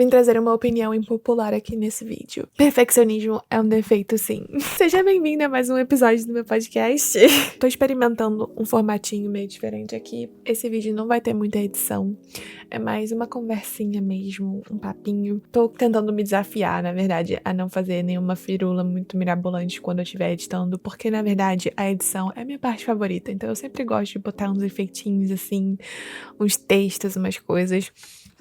Vim trazer uma opinião impopular aqui nesse vídeo. Perfeccionismo é um defeito, sim. Seja bem-vindo a mais um episódio do meu podcast. Tô experimentando um formatinho meio diferente aqui. Esse vídeo não vai ter muita edição. É mais uma conversinha mesmo, um papinho. Tô tentando me desafiar, na verdade, a não fazer nenhuma firula muito mirabolante quando eu estiver editando, porque, na verdade, a edição é a minha parte favorita. Então eu sempre gosto de botar uns efeitinhos assim, uns textos, umas coisas.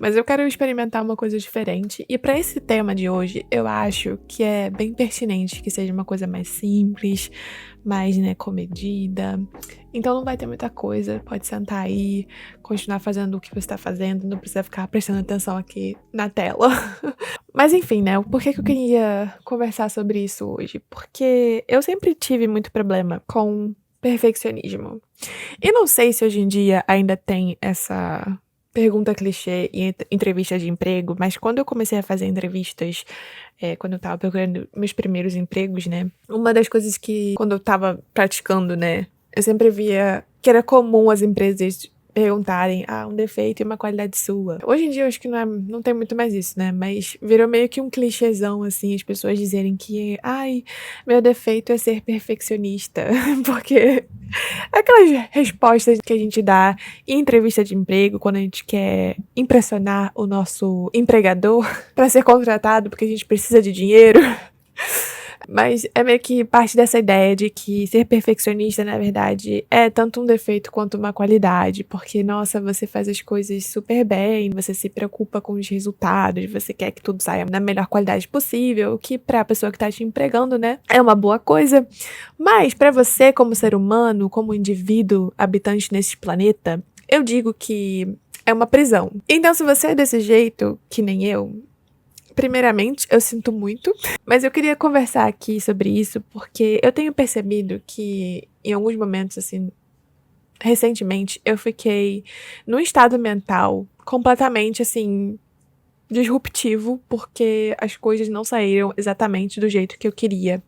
Mas eu quero experimentar uma coisa diferente. E para esse tema de hoje, eu acho que é bem pertinente que seja uma coisa mais simples, mais, comedida. Então não vai ter muita coisa. Pode sentar aí, continuar fazendo o que você tá fazendo. Não precisa ficar prestando atenção aqui na tela. Mas enfim, por que eu queria conversar sobre isso hoje? Porque eu sempre tive muito problema com perfeccionismo. E não sei se hoje em dia ainda tem essa pergunta clichê em entrevista de emprego, mas quando eu comecei a fazer entrevistas, quando eu tava procurando meus primeiros empregos, uma das coisas que, quando eu tava praticando, eu sempre via que era comum as empresas perguntarem, um defeito e uma qualidade sua. Hoje em dia eu acho que não tem muito mais isso, mas virou meio que um clichêzão, assim, as pessoas dizerem que, meu defeito é ser perfeccionista, porque aquelas respostas que a gente dá em entrevista de emprego, quando a gente quer impressionar o nosso empregador para ser contratado, porque a gente precisa de dinheiro. Mas é meio que parte dessa ideia de que ser perfeccionista, na verdade, é tanto um defeito quanto uma qualidade. Porque, nossa, você faz as coisas super bem, você se preocupa com os resultados, você quer que tudo saia na melhor qualidade possível, o que pra pessoa que tá te empregando, é uma boa coisa. Mas pra você, como ser humano, como indivíduo habitante nesse planeta, eu digo que é uma prisão. Então, se você é desse jeito, que nem eu, primeiramente, eu sinto muito, mas eu queria conversar aqui sobre isso porque eu tenho percebido que em alguns momentos, assim, recentemente, eu fiquei num estado mental completamente, assim, disruptivo, porque as coisas não saíram exatamente do jeito que eu queria,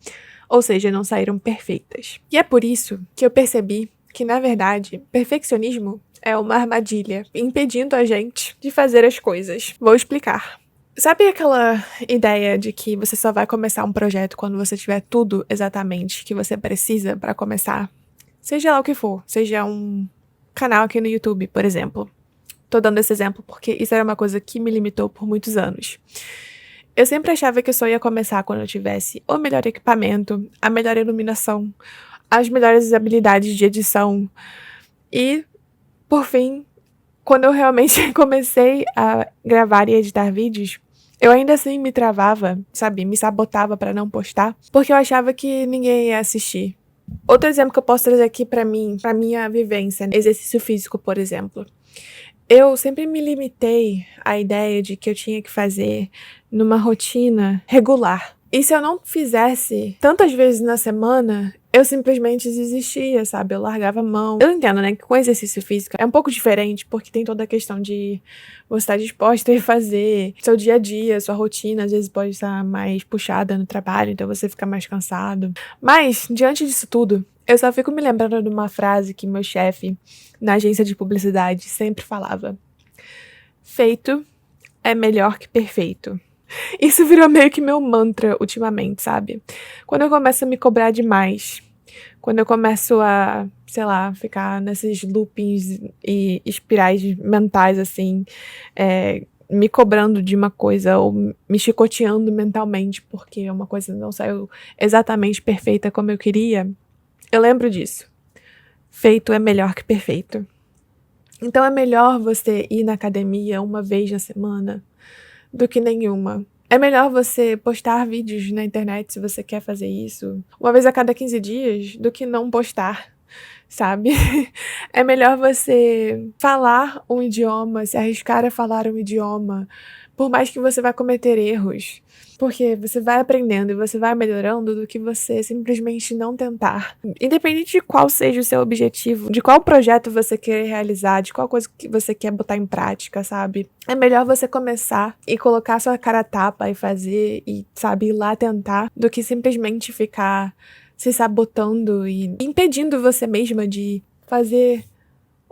ou seja, não saíram perfeitas. E é por isso que eu percebi que, na verdade, perfeccionismo é uma armadilha, impedindo a gente de fazer as coisas. Vou explicar. Sabe aquela ideia de que você só vai começar um projeto quando você tiver tudo exatamente que você precisa para começar? Seja lá o que for, seja um canal aqui no YouTube, por exemplo. Tô dando esse exemplo porque isso era uma coisa que me limitou por muitos anos. Eu sempre achava que eu só ia começar quando eu tivesse o melhor equipamento, a melhor iluminação, as melhores habilidades de edição e, por fim, quando eu realmente comecei a gravar e editar vídeos, eu ainda assim me travava, sabe? Me sabotava pra não postar, porque eu achava que ninguém ia assistir. Outro exemplo que eu posso trazer aqui pra mim, pra minha vivência, exercício físico, por exemplo. Eu sempre me limitei à ideia de que eu tinha que fazer numa rotina regular. E se eu não fizesse tantas vezes na semana, eu simplesmente desistia, sabe? Eu largava a mão. Eu entendo, que com exercício físico é um pouco diferente, porque tem toda a questão de você estar disposta a fazer seu dia a dia, sua rotina, às vezes pode estar mais puxada no trabalho, então você fica mais cansado. Mas, diante disso tudo, eu só fico me lembrando de uma frase que meu chefe, na agência de publicidade, sempre falava: feito é melhor que perfeito. Isso virou meio que meu mantra ultimamente, sabe? Quando eu começo a me cobrar demais, quando eu começo a, sei lá, ficar nesses loopings e espirais mentais, assim, me cobrando de uma coisa ou me chicoteando mentalmente porque uma coisa não saiu exatamente perfeita como eu queria, eu lembro disso. Feito é melhor que perfeito. Então é melhor você ir na academia uma vez na semana do que nenhuma. É melhor você postar vídeos na internet se você quer fazer isso uma vez a cada 15 dias do que não postar, sabe? É melhor você falar um idioma, se arriscar a falar um idioma, por mais que você vá cometer erros, porque você vai aprendendo e você vai melhorando do que você simplesmente não tentar. Independente de qual seja o seu objetivo, de qual projeto você quer realizar, de qual coisa que você quer botar em prática, sabe? É melhor você começar e colocar sua cara a tapa e fazer e, sabe, ir lá tentar, do que simplesmente ficar se sabotando e impedindo você mesma de fazer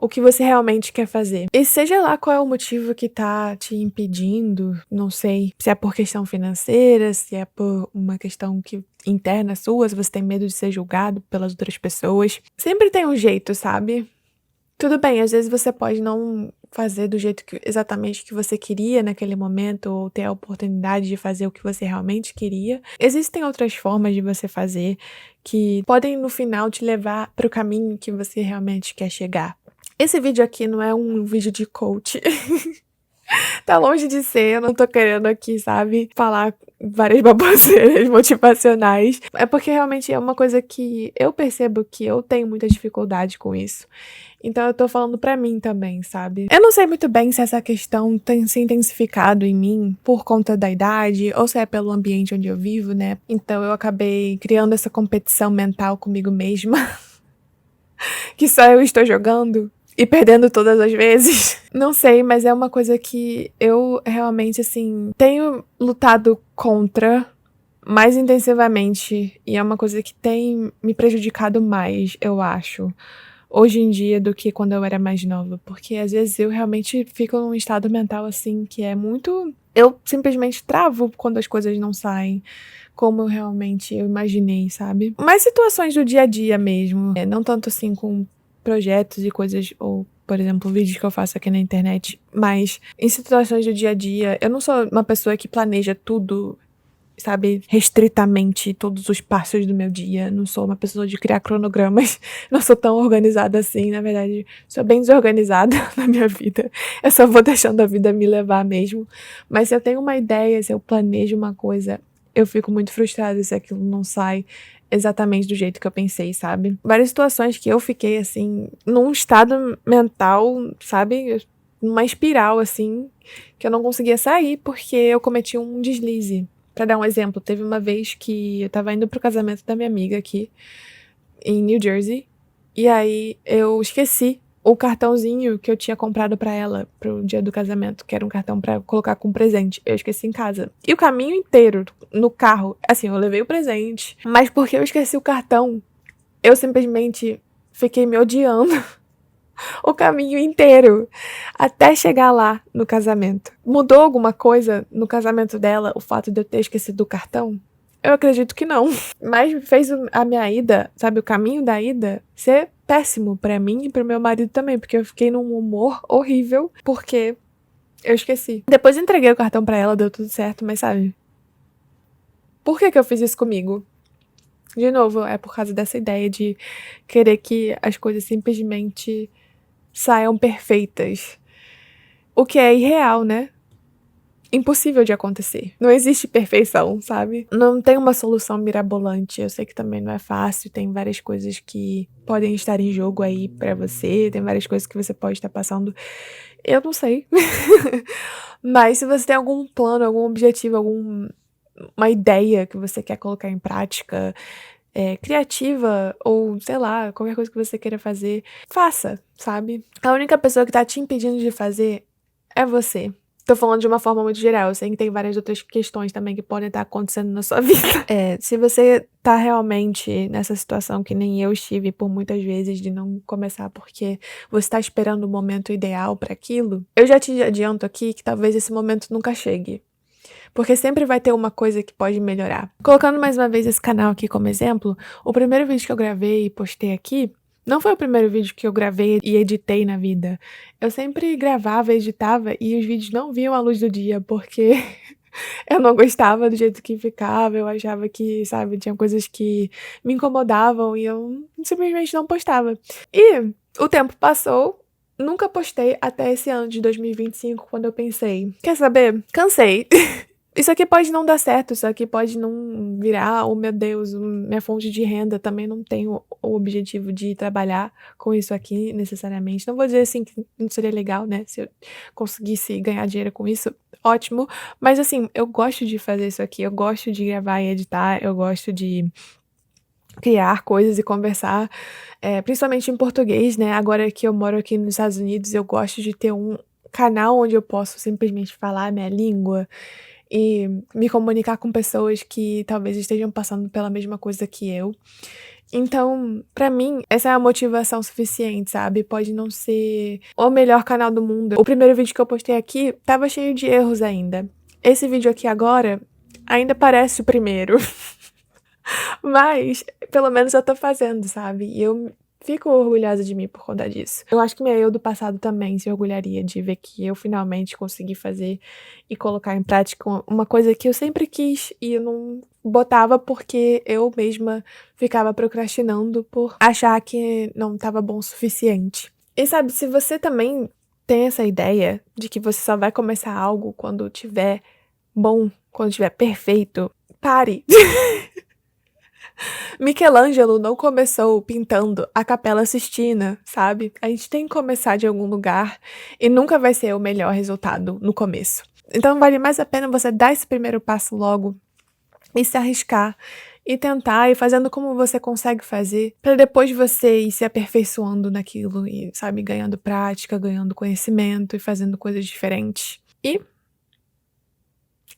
o que você realmente quer fazer. E seja lá qual é o motivo que tá te impedindo, não sei se é por questão financeira, se é por uma questão interna sua, se você tem medo de ser julgado pelas outras pessoas. Sempre tem um jeito, sabe? Tudo bem, às vezes você pode não fazer do jeito exatamente que você queria naquele momento, ou ter a oportunidade de fazer o que você realmente queria. Existem outras formas de você fazer que podem, no final, te levar para o caminho que você realmente quer chegar. Esse vídeo aqui não é um vídeo de coach. Tá longe de ser, eu não tô querendo aqui, sabe, falar várias baboseiras motivacionais. É porque realmente é uma coisa que eu percebo que eu tenho muita dificuldade com isso. Então eu tô falando pra mim também, sabe? Eu não sei muito bem se essa questão tem se intensificado em mim por conta da idade ou se é pelo ambiente onde eu vivo, né? Então eu acabei criando essa competição mental comigo mesma, que só eu estou jogando e perdendo todas as vezes. Não sei, mas é uma coisa que eu realmente, assim, tenho lutado contra mais intensivamente e é uma coisa que tem me prejudicado mais, eu acho, hoje em dia do que quando eu era mais nova, porque às vezes eu realmente fico num estado mental assim que é muito... Eu simplesmente travo quando as coisas não saem como eu imaginei, sabe? Mais situações do dia a dia mesmo, não tanto assim com projetos e coisas, ou, por exemplo, vídeos que eu faço aqui na internet, mas em situações do dia a dia, eu não sou uma pessoa que planeja tudo, sabe, restritamente todos os passos do meu dia. Não sou uma pessoa de criar cronogramas. Não sou tão organizada assim, na verdade. Sou bem desorganizada na minha vida. Eu só vou deixando a vida me levar mesmo. Mas se eu tenho uma ideia, se eu planejo uma coisa, eu fico muito frustrada se aquilo não sai exatamente do jeito que eu pensei, sabe? Várias situações que eu fiquei, assim, num estado mental, sabe? Numa espiral, assim, que eu não conseguia sair porque eu cometi um deslize. Pra dar um exemplo, teve uma vez que eu tava indo pro casamento da minha amiga aqui, em New Jersey, e aí eu esqueci o cartãozinho que eu tinha comprado pra ela pro dia do casamento, que era um cartão pra colocar com presente. Eu esqueci em casa. E o caminho inteiro, no carro, assim, eu levei o presente, mas porque eu esqueci o cartão, eu simplesmente fiquei me odiando o caminho inteiro até chegar lá no casamento. Mudou alguma coisa no casamento dela o fato de eu ter esquecido o cartão? Eu acredito que não. Mas fez a minha ida, sabe, o caminho da ida, ser péssimo pra mim e pro meu marido também, porque eu fiquei num humor horrível porque eu esqueci. Depois eu entreguei o cartão pra ela, deu tudo certo, mas sabe, por que eu fiz isso comigo? De novo, é por causa dessa ideia de querer que as coisas simplesmente saiam perfeitas. O que é irreal, né? Impossível de acontecer. Não existe perfeição, sabe? Não tem uma solução mirabolante. Eu sei que também não é fácil, tem várias coisas que podem estar em jogo aí pra você, tem várias coisas que você pode estar passando. Eu não sei. Mas se você tem algum plano, algum objetivo, alguma ideia que você quer colocar em prática, criativa, ou sei lá, qualquer coisa que você queira fazer, faça, sabe? A única pessoa que tá te impedindo de fazer é você. Tô falando de uma forma muito geral, eu sei que tem várias outras questões também que podem estar acontecendo na sua vida. Se você tá realmente nessa situação que nem eu estive por muitas vezes de não começar porque você tá esperando o momento ideal pra aquilo, eu já te adianto aqui que talvez esse momento nunca chegue. Porque sempre vai ter uma coisa que pode melhorar. Colocando mais uma vez esse canal aqui como exemplo, o primeiro vídeo que eu gravei e postei aqui não foi o primeiro vídeo que eu gravei e editei na vida. Eu sempre gravava, editava e os vídeos não viam a luz do dia porque eu não gostava do jeito que ficava, eu achava que, sabe, tinha coisas que me incomodavam e eu simplesmente não postava. E o tempo passou, nunca postei até esse ano de 2025, quando eu pensei, quer saber? Cansei. Isso aqui pode não dar certo, isso aqui pode não virar, oh meu Deus, minha fonte de renda. Também não tenho o objetivo de trabalhar com isso aqui necessariamente. Não vou dizer assim que não seria legal, né, se eu conseguisse ganhar dinheiro com isso, ótimo. Mas assim, eu gosto de fazer isso aqui, eu gosto de gravar e editar, eu gosto de criar coisas e conversar, principalmente em português, né, agora que eu moro aqui nos Estados Unidos, eu gosto de ter um canal onde eu posso simplesmente falar a minha língua. e me comunicar com pessoas que talvez estejam passando pela mesma coisa que eu. Então, pra mim, essa é a motivação suficiente, sabe? Pode não ser o melhor canal do mundo. O primeiro vídeo que eu postei aqui tava cheio de erros ainda. Esse vídeo aqui agora ainda parece o primeiro. Mas, pelo menos eu tô fazendo, sabe? E eu fico orgulhosa de mim por conta disso. Eu acho que minha eu do passado também se orgulharia de ver que eu finalmente consegui fazer e colocar em prática uma coisa que eu sempre quis e eu não botava porque eu mesma ficava procrastinando por achar que não estava bom o suficiente. E sabe, se você também tem essa ideia de que você só vai começar algo quando tiver bom, quando tiver perfeito, pare! Michelangelo não começou pintando a Capela Sistina, sabe? A gente tem que começar de algum lugar e nunca vai ser o melhor resultado no começo. Então vale mais a pena você dar esse primeiro passo logo e se arriscar e tentar ir fazendo como você consegue fazer, para depois você ir se aperfeiçoando naquilo e, sabe, ganhando prática, ganhando conhecimento e fazendo coisas diferentes. E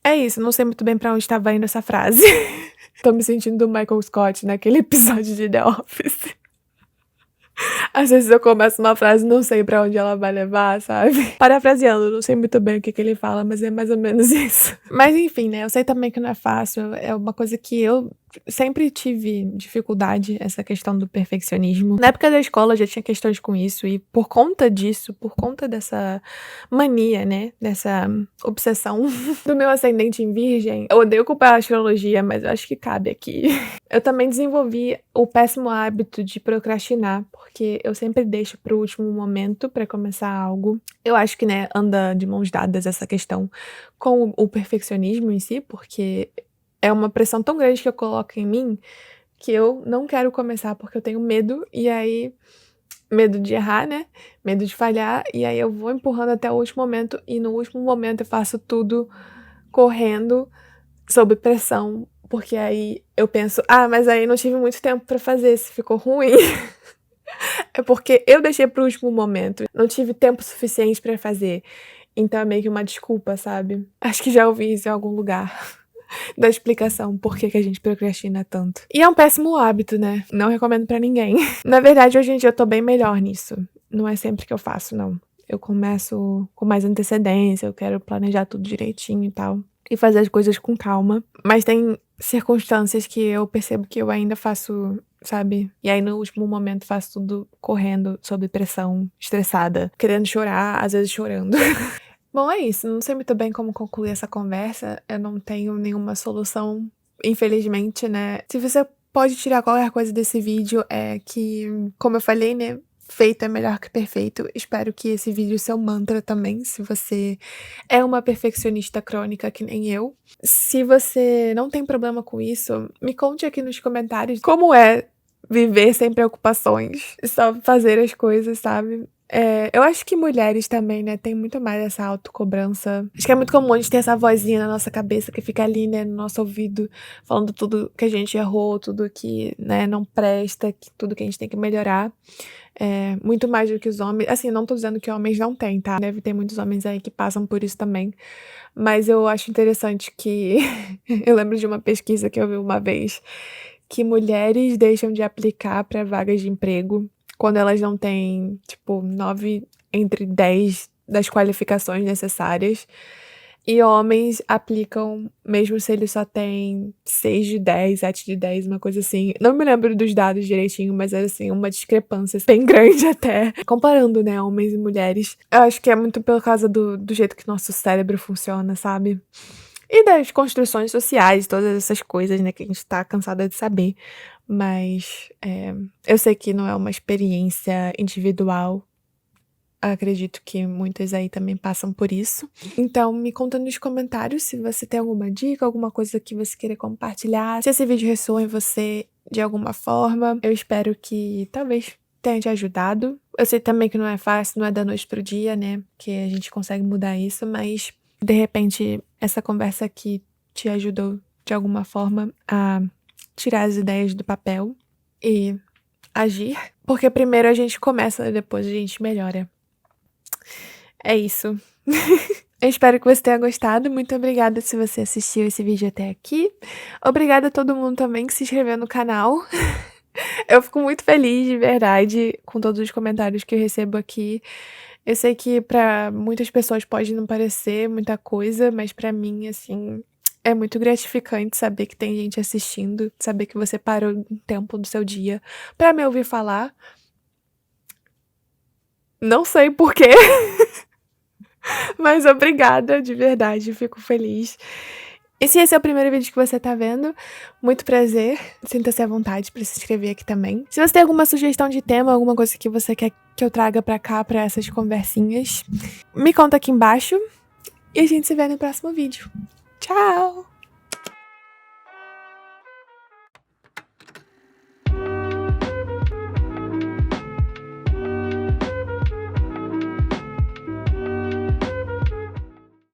é isso, não sei muito bem pra onde estava indo essa frase. Tô me sentindo o Michael Scott naquele episódio de The Office. Às vezes eu começo uma frase e não sei pra onde ela vai levar, sabe? Parafraseando, não sei muito bem o que ele fala, mas é mais ou menos isso. Mas enfim, né? Eu sei também que não é fácil. É uma coisa que eu sempre tive dificuldade, essa questão do perfeccionismo. Na época da escola eu já tinha questões com isso, e por conta disso, por conta dessa mania, né? Dessa obsessão do meu ascendente em virgem, eu odeio culpar a astrologia, mas eu acho que cabe aqui. Eu também desenvolvi o péssimo hábito de procrastinar, porque eu sempre deixo pro último momento pra começar algo. Eu acho que, né, anda de mãos dadas essa questão com o perfeccionismo em si, porque é uma pressão tão grande que eu coloco em mim que eu não quero começar porque eu tenho medo, e aí medo de errar, né? Medo de falhar, e aí eu vou empurrando até o último momento, e no último momento eu faço tudo correndo, sob pressão, porque aí eu penso, mas aí não tive muito tempo pra fazer, se ficou ruim. É porque eu deixei pro último momento, não tive tempo suficiente pra fazer. Então é meio que uma desculpa, sabe? Acho que já ouvi isso em algum lugar. Da explicação por que a gente procrastina tanto. E é um péssimo hábito, né? Não recomendo pra ninguém. Na verdade, hoje em dia eu tô bem melhor nisso. Não é sempre que eu faço, não. Eu começo com mais antecedência, eu quero planejar tudo direitinho e tal. E fazer as coisas com calma. Mas tem circunstâncias que eu percebo que eu ainda faço, sabe? E aí no último momento faço tudo correndo, sob pressão, estressada, querendo chorar, às vezes chorando. Bom, é isso. Não sei muito bem como concluir essa conversa. Eu não tenho nenhuma solução, infelizmente, né? Se você pode tirar qualquer coisa desse vídeo, é que, como eu falei, né? Feito é melhor que perfeito. Espero que esse vídeo seja um mantra também, se você é uma perfeccionista crônica que nem eu. Se você não tem problema com isso, me conte aqui nos comentários como é viver sem preocupações, só fazer as coisas, sabe? Eu acho que mulheres também, né, tem muito mais essa autocobrança. Acho que é muito comum a gente ter essa vozinha na nossa cabeça que fica ali, né, no nosso ouvido, falando tudo que a gente errou, tudo que, né, não presta, tudo que a gente tem que melhorar. Muito mais do que os homens. Assim, não tô dizendo que homens não têm, tá? Deve ter muitos homens aí que passam por isso também. Mas eu acho interessante que eu lembro de uma pesquisa que eu vi uma vez que mulheres deixam de aplicar para vagas de emprego quando elas não têm, tipo, 9 entre 10 das qualificações necessárias. E homens aplicam mesmo se eles só têm 6 de 10, 7 de 10, uma coisa assim. Não me lembro dos dados direitinho, mas era assim, uma discrepância bem grande até. Comparando, né, homens e mulheres. Eu acho que é muito por causa do jeito que nosso cérebro funciona, sabe? E das construções sociais, todas essas coisas, né, que a gente tá cansada de saber. Mas eu sei que não é uma experiência individual. Acredito que muitas aí também passam por isso. Então, me conta nos comentários se você tem alguma dica, alguma coisa que você queira compartilhar. Se esse vídeo ressoa em você de alguma forma. Eu espero que talvez tenha te ajudado. Eu sei também que não é fácil, não é da noite pro dia, né? Que a gente consegue mudar isso, mas de repente essa conversa aqui te ajudou de alguma forma a tirar as ideias do papel e agir. Porque primeiro a gente começa, depois a gente melhora. É isso. Eu espero que você tenha gostado. Muito obrigada se você assistiu esse vídeo até aqui. Obrigada a todo mundo também que se inscreveu no canal. Eu fico muito feliz, de verdade, com todos os comentários que eu recebo aqui. Eu sei que pra muitas pessoas pode não parecer muita coisa, mas pra mim, assim, é muito gratificante saber que tem gente assistindo, saber que você parou um tempo do seu dia pra me ouvir falar. Não sei por quê, mas obrigada, de verdade, fico feliz. E se esse é o primeiro vídeo que você tá vendo, muito prazer, sinta-se à vontade pra se inscrever aqui também. Se você tem alguma sugestão de tema, alguma coisa que você quer que eu traga pra cá, pra essas conversinhas, me conta aqui embaixo e a gente se vê no próximo vídeo. Tchau!